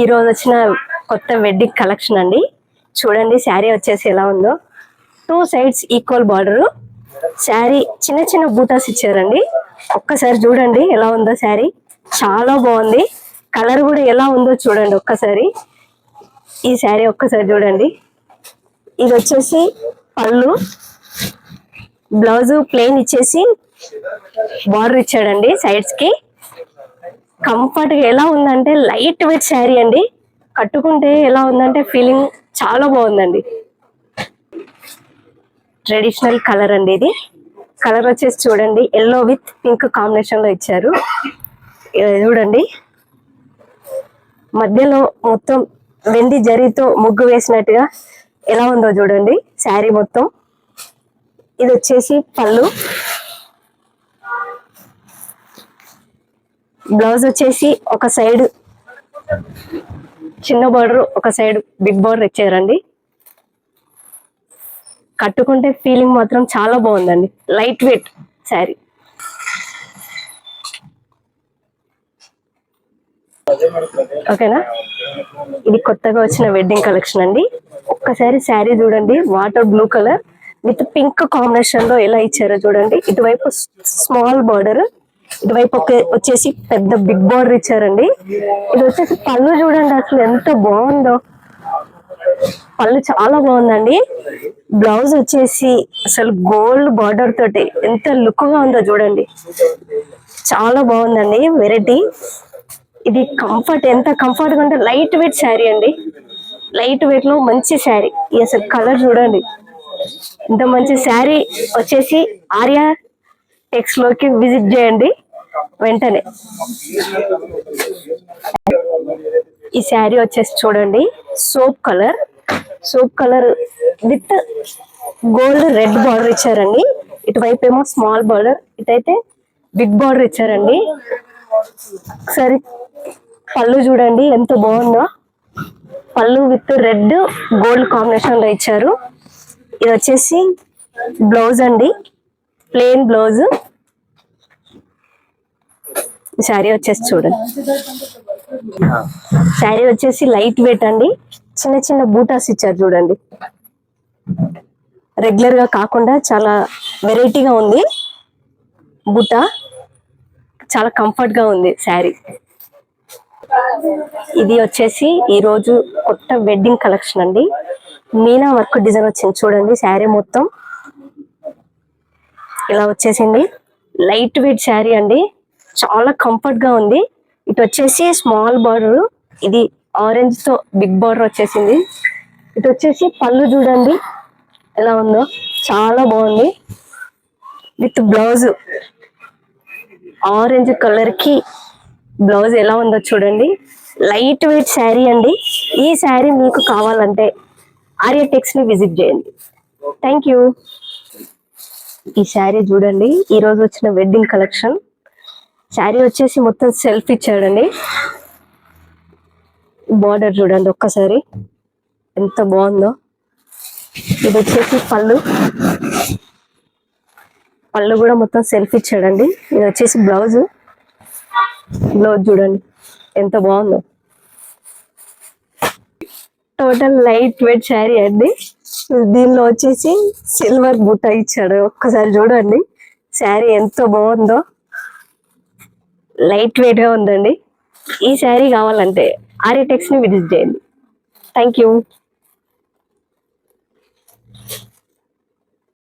ఈ రోజు వచ్చిన కొత్త వెడ్డింగ్ కలెక్షన్ అండి. చూడండి శారీ వచ్చేసి ఎలా ఉందో. 2 సైడ్స్ ఈక్వల్ బార్డర్, శారీ చిన్న చిన్న బూటాస్ ఇచ్చారండి. ఒక్కసారి చూడండి ఎలా ఉందో శారీ, చాలా బాగుంది. కలర్ కూడా ఎలా ఉందో చూడండి ఒక్కసారి. ఈ శారీ ఒక్కసారి చూడండి. ఇది వచ్చేసి పళ్ళు, బ్లౌజ్ ప్లెయిన్ ఇచ్చేసి బార్డర్ ఇచ్చాడండి సైడ్స్ కి. కంఫర్ట్ గా ఎలా ఉందంటే లైట్ వెయిట్ శారీ అండి. కట్టుకుంటే ఎలా ఉందంటే ఫీలింగ్ చాలా బాగుందండి. ట్రెడిషనల్ కలర్ అండి ఇది. కలర్ వచ్చేసి చూడండి ఎల్లో విత్ పింక్ కాంబినేషన్ లో ఇచ్చారు. చూడండి మధ్యలో మొత్తం వెండి జరీతో ముగ్గు వేసినట్టుగా ఎలా ఉందో చూడండి శారీ మొత్తం. ఇది వచ్చేసి పళ్ళు, బ్లౌజ్ వచ్చేసి ఒక సైడ్ చిన్న బార్డర్, ఒక సైడ్ బిగ్ బార్డర్ ఇచ్చారండి. కట్టుకుంటే ఫీలింగ్ మాత్రం చాలా బాగుందండి. Light weight sari. ఓకేనా, ఇది కొత్తగా వచ్చిన వెడ్డింగ్ కలెక్షన్ అండి. ఒక్కసారి శారీ చూడండి, water blue colour with pink combination లో ఎలా ఇచ్చారో చూడండి. ఇటువైపు స్మాల్ బార్డర్, ఇటువైపు వచ్చేసి పెద్ద బిగ్ బార్డర్ ఇచ్చారండి. ఇది వచ్చేసి పళ్ళు చూడండి అసలు ఎంత బాగుందో. పళ్ళు చాలా బాగుందండి. బ్లౌజ్ వచ్చేసి అసలు గోల్డ్ బార్డర్ తోటి ఎంత లుక్ గా ఉందో చూడండి, చాలా బాగుందండి. వెరైటీ. ఇది కంఫర్ట్, ఎంత కంఫర్ట్ గా అంటే లైట్ వెయిట్ శారీ అండి. లైట్ వెయిట్ లో మంచి శారీ. అసలు కలర్ చూడండి ఇంత మంచి శారీ. వచ్చేసి ఆర్య టెక్స్ లోకి విజిట్ చేయండి వెంటనే. ఈ శారీ వచ్చేసి చూడండి soap colour, soap colour with gold red border ఇచ్చారండి. ఇటువైపు ఏమో స్మాల్ బార్డర్, ఇటైతే బిగ్ బార్డర్ ఇచ్చారండి. ఒకసారి పళ్ళు చూడండి ఎంత బాగుందో. పళ్ళు విత్ రెడ్ గోల్డ్ కాంబినేషన్ లో ఇచ్చారు. ఇది వచ్చేసి బ్లౌజ్ అండి, ప్లెయిన్ బ్లౌజ్. శారీ వచ్చేసి చూడండి, శారీ వచ్చేసి లైట్ వెయిట్ అండి. చిన్న చిన్న బూటాస్ ఇచ్చారు చూడండి. రెగ్యులర్ గా కాకుండా చాలా వెరైటీగా ఉంది బూటా. చాలా కంఫర్ట్ గా ఉంది శారీ. ఇది వచ్చేసి ఈ రోజు కొత్త వెడ్డింగ్ కలెక్షన్ అండి. మీనా వర్క్ డిజైన్ వచ్చింది చూడండి. శారీ మొత్తం ఇలా వచ్చేసింది. లైట్ వెయిట్ శారీ అండి, చాలా కంఫర్ట్ గా ఉంది. ఇటు వచ్చేసి స్మాల్ బార్డర్, ఇది ఆరెంజ్ తో బిగ్ బార్డర్ వచ్చేసింది. ఇటు వచ్చేసి పళ్ళు చూడండి ఎలా ఉందో, చాలా బాగుంది. విత్ బ్లౌజ్ ఆరెంజ్ కలర్ కి బ్లౌజ్ ఎలా ఉందో చూడండి. లైట్ వెయిట్ శారీ అండి. ఈ శారీ మీకు కావాలంటే ఆర్యటెక్స్ ని విజిట్ చేయండి. Thank you. ఈ శారీ చూడండి ఈ రోజు వచ్చిన వెడ్డింగ్ కలెక్షన్. శారీ వచ్చేసి మొత్తం సెల్ఫ్ ఇచ్చాడండి. బార్డర్ చూడండి ఒక్కసారి ఎంత బాగుందో. ఇది వచ్చేసి పళ్ళు, పళ్ళు కూడా మొత్తం సెల్ఫ్ ఇచ్చాడండి. ఇది వచ్చేసి బ్లౌజ్, బ్లౌజ్ చూడండి ఎంత బాగుందో. టోటల్ లైట్ వెయిట్ శారీ అండి. దీనిలో వచ్చేసి సిల్వర్ బుట్ట ఇచ్చాడు. ఒక్కసారి చూడండి శారీ ఎంత బాగుందో, లైట్ వెయిట్ గా ఉందండి. ఈ శారీ కావాలంటే ఆర్యటెక్స్ ని విజిట్ చేయండి. Thank you.